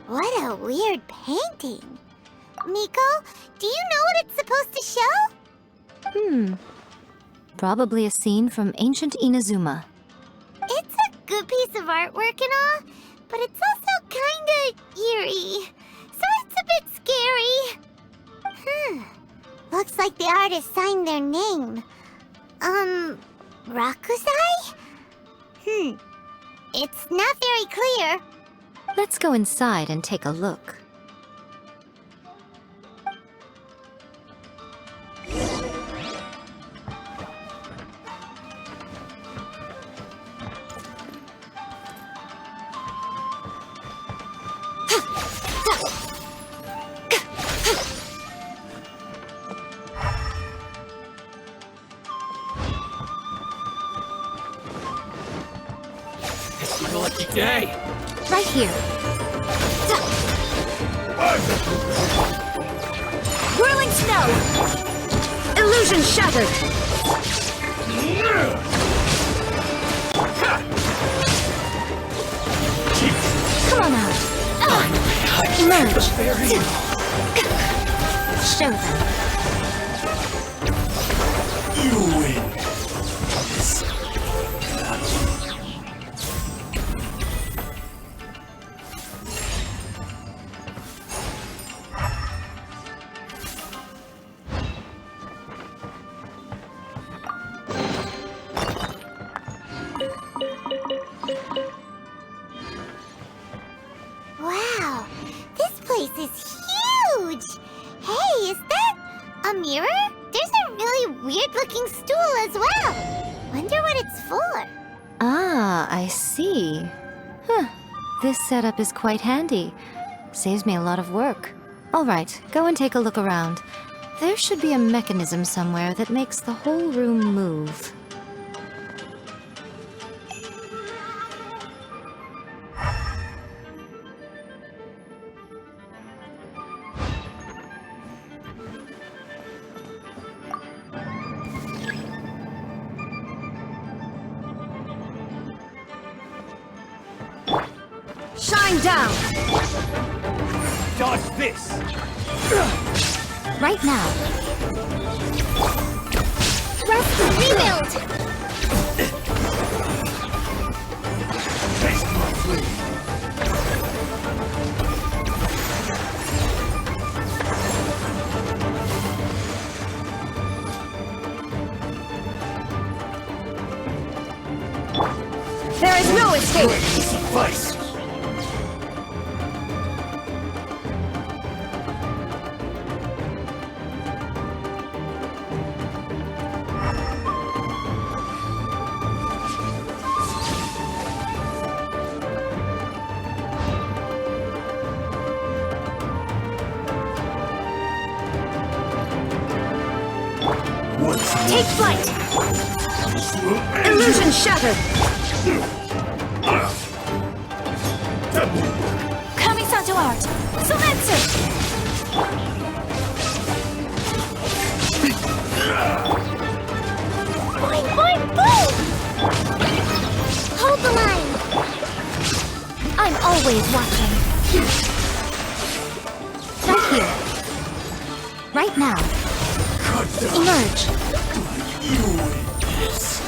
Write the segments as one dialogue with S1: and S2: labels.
S1: What a weird painting. Miko, do you know what it's supposed to show?
S2: Probably a scene from ancient Inazuma.
S1: It's a good piece of artwork and all, but it's also kinda eerie. So it's a bit scary. Looks like the artist signed their name. Rakusai? It's not very clear.
S2: Let's go inside and take a look.
S3: It's been a lucky day.
S2: Right here.
S4: Whirling snow! Illusion shattered!
S2: Come on out. Emerge. Show them.
S3: You win.
S1: Wow, this place is huge! Hey, is that a mirror? There's a really weird-looking stool as well. Wonder what it's for.
S2: Ah, I see. This setup is quite handy. Saves me a lot of work. All right, go and take a look around. There should be a mechanism somewhere that makes the whole room move.
S4: Shine down!
S3: Dodge this!
S2: Right now.
S1: Rest and rebuild!
S3: Face my blade.
S4: There is no escape!
S3: Suffice!
S4: Take flight! Illusion shattered!
S2: Kamisato art! Sumetsu!
S1: Boing, boing, boom! Hold the line!
S2: I'm always watching. Right here. Right now. Emerge.
S3: You win this.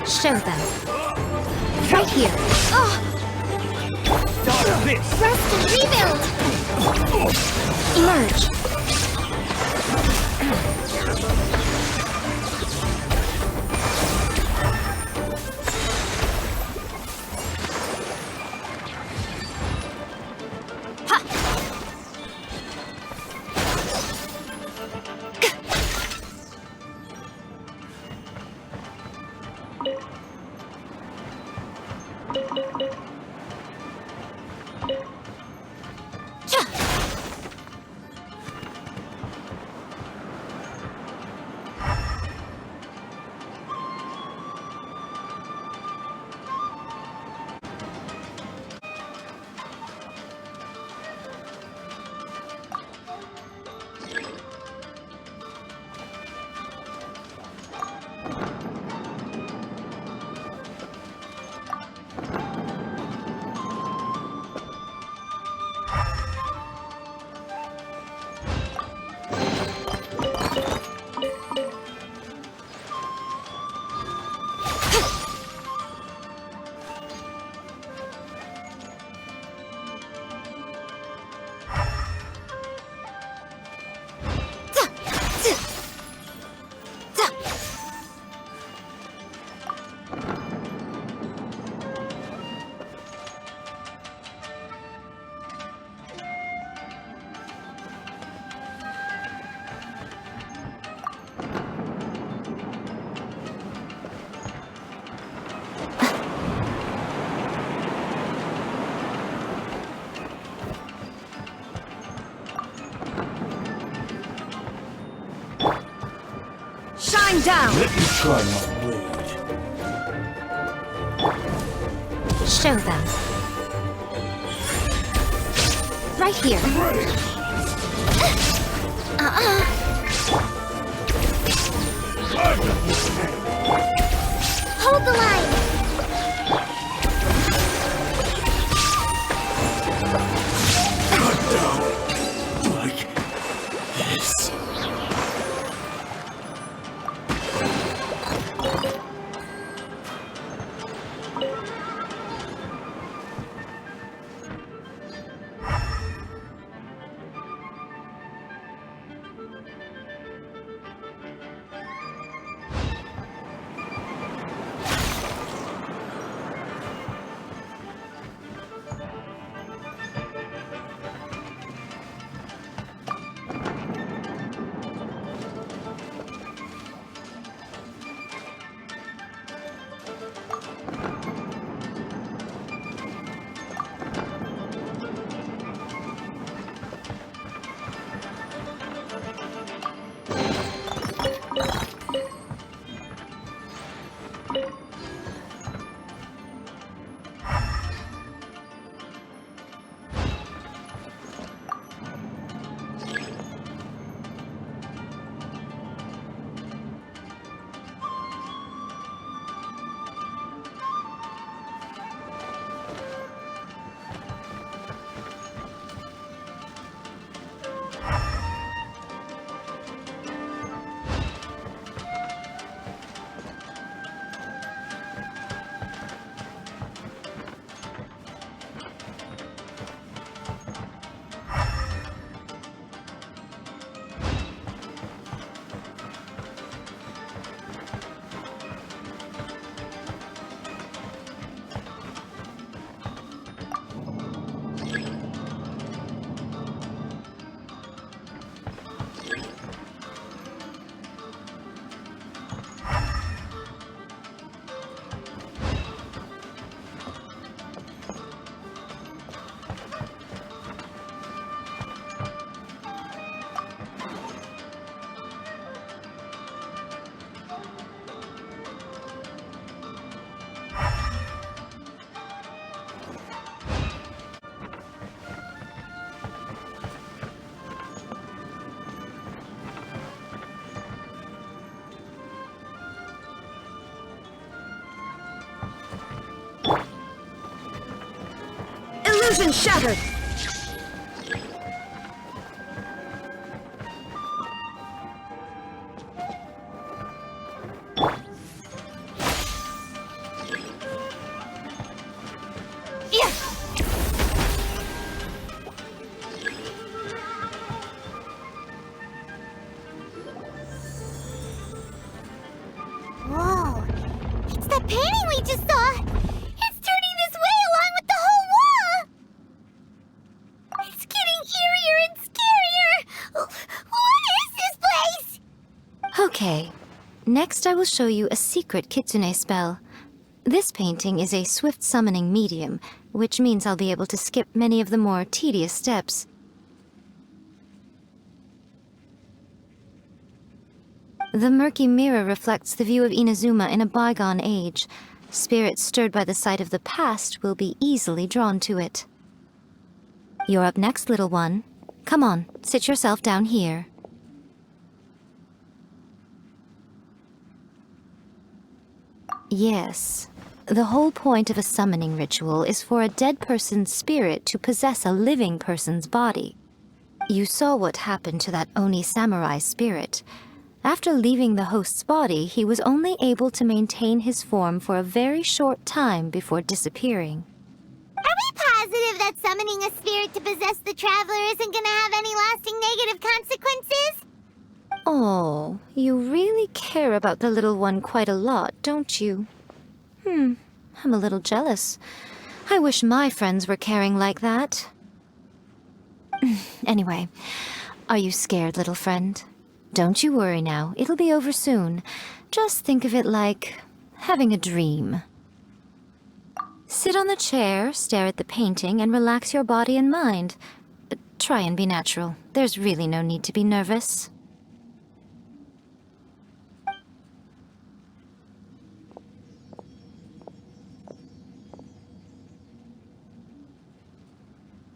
S2: Show them. Right here.
S1: Rest and rebuild!
S2: Emerge.
S4: Shine down!
S5: Let me try my blade.
S2: Show them. Right here.
S1: Hold the line!
S5: Cut down. Like this.
S4: Illusion shattered!
S1: painting we just saw! It's turning this way along with the whole wall! It's getting eerier and scarier! What is this place?
S2: Okay. Next, I will show you a secret kitsune spell. This painting is a swift summoning medium, which means I'll be able to skip many of the more tedious steps. The murky mirror reflects the view of Inazuma in a bygone age. Spirits stirred by the sight of the past will be easily drawn to it. You're up next, little one. Come on, sit yourself down here. Yes. The whole point of a summoning ritual is for a dead person's spirit to possess a living person's body. You saw what happened to that Oni samurai spirit. After leaving the host's body, he was only able to maintain his form for a very short time before disappearing.
S1: Are we positive that summoning a spirit to possess the traveler isn't gonna have any lasting negative consequences?
S2: Oh, you really care about the little one quite a lot, don't you? I'm a little jealous. I wish my friends were caring like that. Anyway, are you scared, little friend? Don't you worry now, it'll be over soon. Just think of it like having a dream. Sit on the chair, stare at the painting, and relax your body and mind. Try and be natural. There's really no need to be nervous.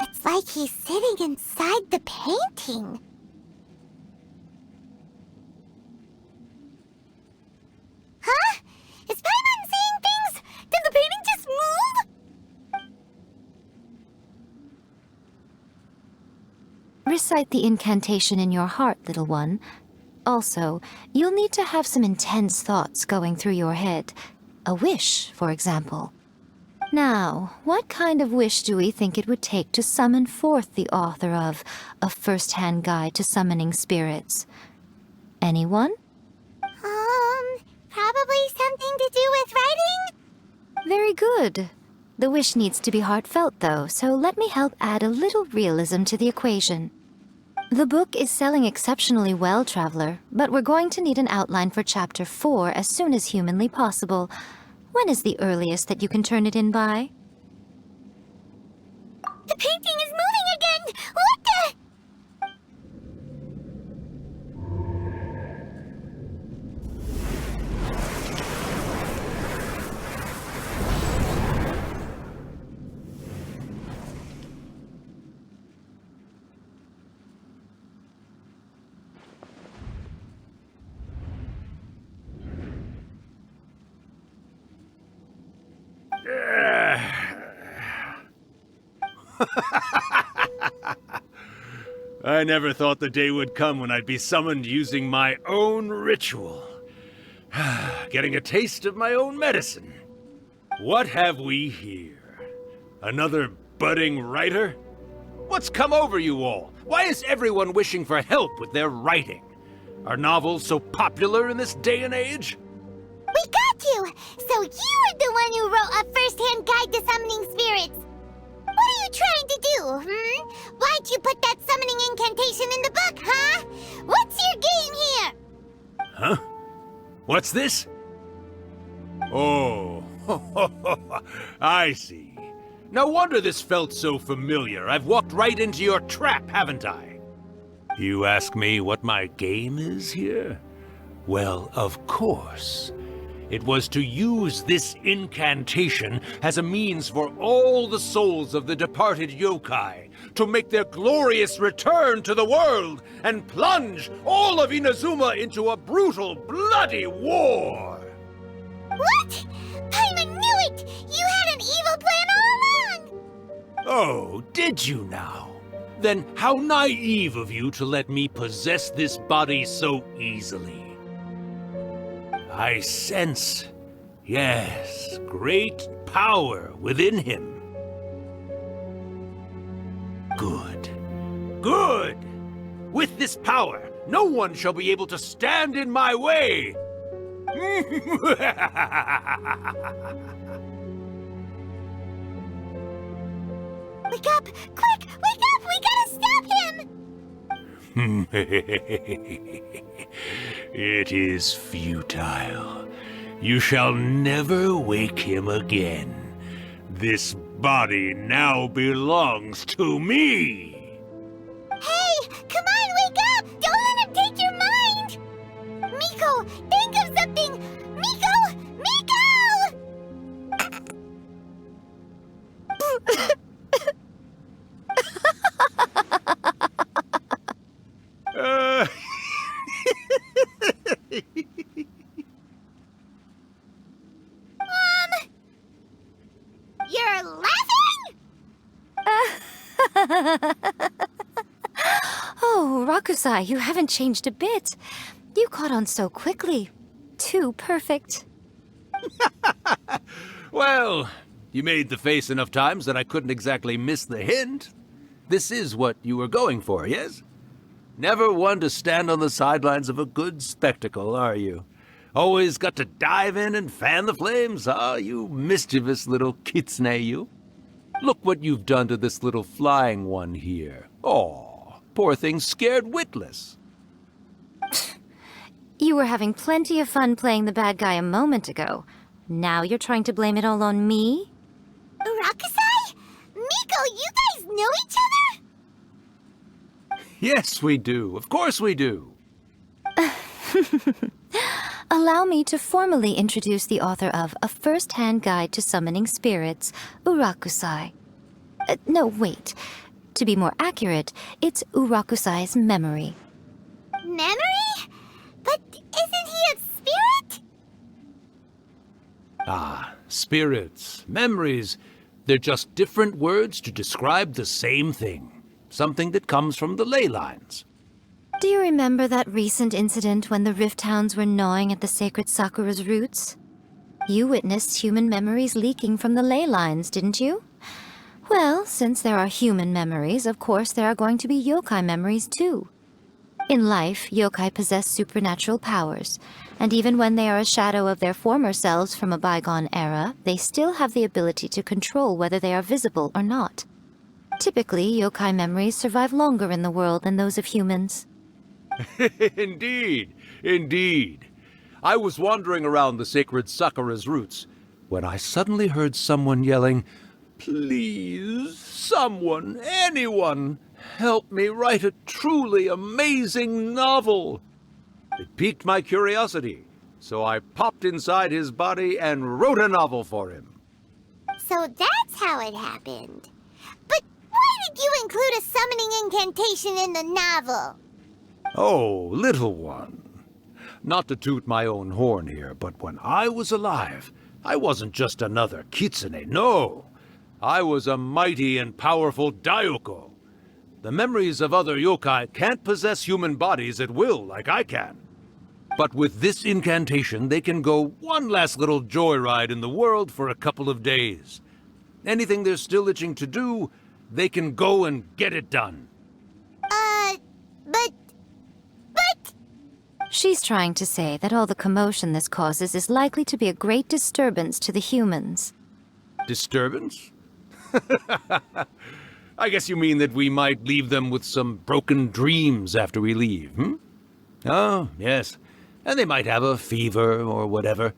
S1: It's like he's sitting inside the painting. Huh? Is Paimon seeing things? Did the painting just move?
S2: Recite the incantation in your heart, little one. Also, you'll need to have some intense thoughts going through your head. A wish, for example. Now, what kind of wish do we think it would take to summon forth the author of A First-Hand Guide to Summoning Spirits? Anyone?
S1: Probably something to do with writing?
S2: Very good. The wish needs to be heartfelt, though, so let me help add a little realism to the equation. The book is selling exceptionally well, Traveler, but we're going to need an outline for Chapter 4 as soon as humanly possible. When is the earliest that you can turn it in by?
S1: The painting is moving again! What the?
S5: I never thought the day would come when I'd be summoned using my own ritual. Getting a taste of my own medicine. What have we here? Another budding writer? What's come over you all? Why is everyone wishing for help with their writing? Are novels so popular in this day and age?
S1: We got you! So you are the one who wrote A First-Hand Guide to Summoning Spirits! What are you trying to do, Why'd you put that summoning incantation in the book, huh? What's your game here?
S5: Huh? What's this? Oh, I see. No wonder this felt so familiar. I've walked right into your trap, haven't I? You ask me what my game is here? Well, of course. It was to use this incantation as a means for all the souls of the departed yokai to make their glorious return to the world and plunge all of Inazuma into a brutal, bloody war!
S1: What? Paimon knew it! You had an evil plan all along!
S5: Oh, did you now? Then how naive of you to let me possess this body so easily. I sense, yes, great power within him. Good. Good! With this power, no one shall be able to stand in my way!
S1: Wake up! Quick! Wake up! We gotta stop him!
S5: It is futile. You shall never wake him again. This body now belongs to me!
S1: Hey! Come on, wake up! Don't let him take your mind! Miko, think of something! Miko! Miko! You're laughing?
S2: Oh, Rakusai, you haven't changed a bit. You caught on so quickly. Too perfect.
S5: Well, you made the face enough times that I couldn't exactly miss the hint. This is what you were going for, yes? Never one to stand on the sidelines of a good spectacle, are you? Always got to dive in and fan the flames, huh? You mischievous little kitsune, you. Look what you've done to this little flying one here. Oh, poor thing scared witless.
S2: You were having plenty of fun playing the bad guy a moment ago. Now you're trying to blame it all on me?
S1: Rakusai? Miko, you guys know each other?
S5: Yes, we do. Of course we do.
S2: Allow me to formally introduce the author of A First-Hand Guide to Summoning Spirits, Urakusai. No, wait. To be more accurate, it's Urakusai's memory.
S1: Memory? But isn't he a spirit?
S5: Ah, spirits, memories. They're just different words to describe the same thing. Something that comes from the ley lines.
S2: Do you remember that recent incident when the Rift Hounds were gnawing at the sacred Sakura's roots? You witnessed human memories leaking from the ley lines, didn't you? Well, since there are human memories, of course there are going to be yokai memories too. In life, yokai possess supernatural powers, and even when they are a shadow of their former selves from a bygone era, they still have the ability to control whether they are visible or not. Typically, yokai memories survive longer in the world than those of humans.
S5: Indeed, indeed. I was wandering around the sacred Sakura's roots when I suddenly heard someone yelling, "Please, someone, anyone, help me write a truly amazing novel." It piqued my curiosity, so I popped inside his body and wrote a novel for him.
S1: So that's how it happened. But why did you include a summoning incantation in the novel?
S5: Oh, little one. Not to toot my own horn here, but when I was alive, I wasn't just another kitsune, no. I was a mighty and powerful Daioko. The memories of other yokai can't possess human bodies at will like I can. But with this incantation, they can go one last little joyride in the world for a couple of days. Anything they're still itching to do, they can go and get it done.
S1: But...
S2: She's trying to say that all the commotion this causes is likely to be a great disturbance to the humans.
S5: Disturbance? I guess you mean that we might leave them with some broken dreams after we leave, hmm? Oh, yes. And they might have a fever or whatever.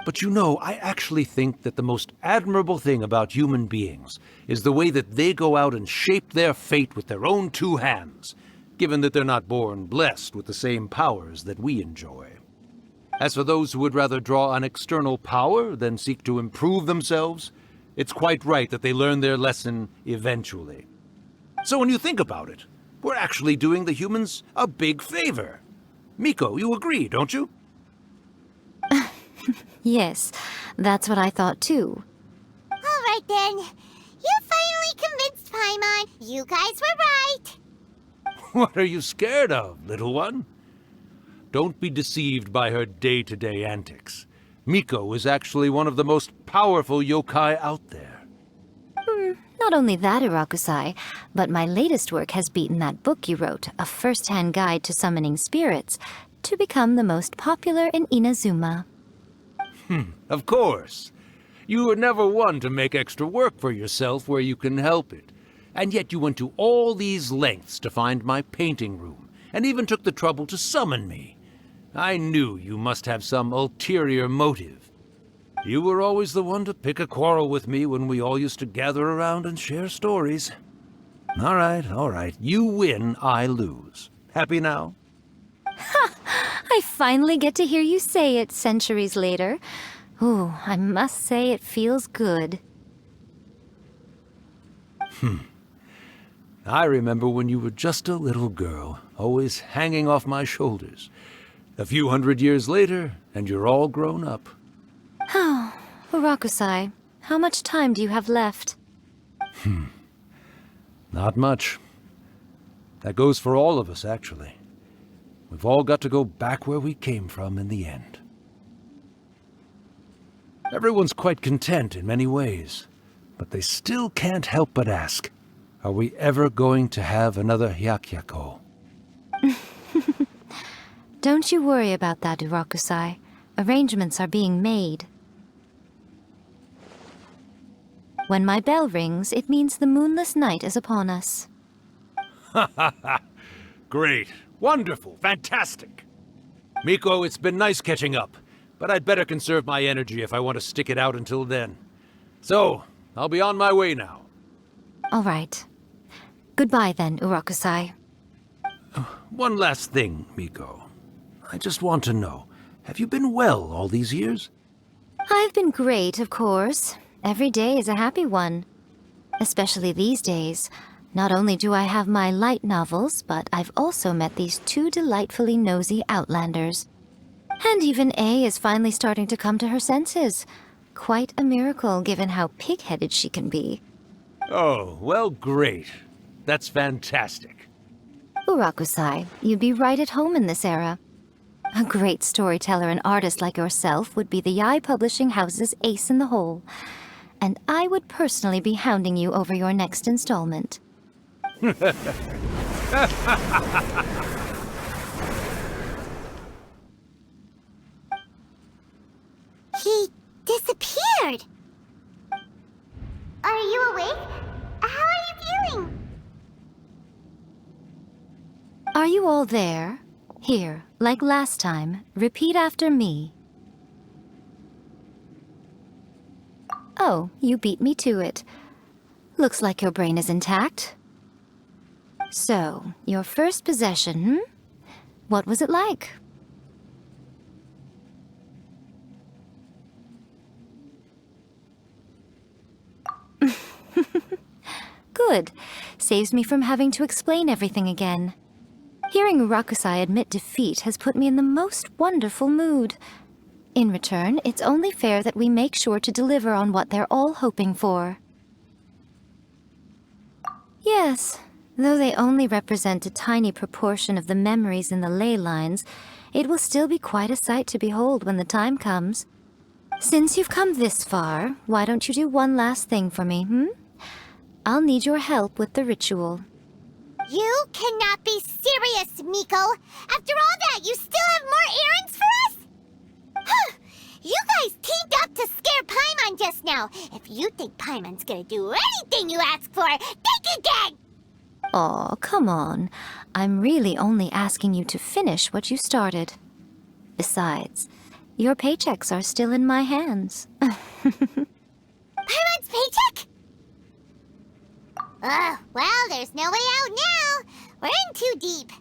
S5: But you know, I actually think that the most admirable thing about human beings is the way that they go out and shape their fate with their own two hands, given that they're not born blessed with the same powers that we enjoy. As for those who would rather draw on external power than seek to improve themselves, it's quite right that they learn their lesson eventually. So when you think about it, we're actually doing the humans a big favor. Miko, you agree, don't you?
S2: Yes, that's what I thought too.
S1: All right then. You finally convinced Paimon. You guys were right.
S5: What are you scared of, little one? Don't be deceived by her day-to-day antics. Miko is actually one of the most powerful yokai out there.
S2: Not only that, Urakusai, but my latest work has beaten that book you wrote, A First-Hand Guide to Summoning Spirits, to become the most popular in Inazuma.
S5: Of course. You were never one to make extra work for yourself where you can help it. And yet you went to all these lengths to find my painting room, and even took the trouble to summon me. I knew you must have some ulterior motive. You were always the one to pick a quarrel with me when we all used to gather around and share stories. All right. You win, I lose. Happy now?
S2: I finally get to hear you say it centuries later. Ooh, I must say it feels good.
S5: I remember when you were just a little girl, always hanging off my shoulders. A few hundred years later, and you're all grown up.
S2: Oh, Urakusai, how much time do you have left?
S5: Not much. That goes for all of us, actually. We've all got to go back where we came from in the end. Everyone's quite content in many ways, but they still can't help but ask, are we ever going to have another Hyakyako?
S2: Don't you worry about that, Urakusai. Arrangements are being made. When my bell rings, it means the moonless night is upon us.
S5: Great. Wonderful. Fantastic. Miko, it's been nice catching up, but I'd better conserve my energy if I want to stick it out until then. So, I'll be on my way now.
S2: All right. Goodbye then, Urakusai.
S5: One last thing, Miko. I just want to know, have you been well all these years?
S2: I've been great, of course. Every day is a happy one. Especially these days. Not only do I have my light novels, but I've also met these two delightfully nosy outlanders. And even A is finally starting to come to her senses. Quite a miracle, given how pig-headed she can be.
S5: Oh, well, great. That's fantastic.
S2: Urakusai, you'd be right at home in this era. A great storyteller and artist like yourself would be the Yae Publishing House's ace in the hole. And I would personally be hounding you over your next installment.
S1: He disappeared. Are you awake? How are you feeling?
S2: Are you all there? Here, like last time, repeat after me. Oh, you beat me to it. Looks like your brain is intact. So, your first possession, What was it like? Good. Saves me from having to explain everything again. Hearing Urakusai admit defeat has put me in the most wonderful mood. In return, it's only fair that we make sure to deliver on what they're all hoping for. Yes, though they only represent a tiny proportion of the memories in the ley lines, it will still be quite a sight to behold when the time comes. Since you've come this far, why don't you do one last thing for me, I'll need your help with the ritual.
S1: You cannot be serious, Miko! After all that, you still have more errands for us? You guys teamed up to scare Paimon just now. If you think Paimon's gonna do anything you ask for, think again!
S2: Aw, come on. I'm really only asking you to finish what you started. Besides, your paychecks are still in my hands.
S1: Paimon's paycheck? Well, there's no way out now. We're in too deep.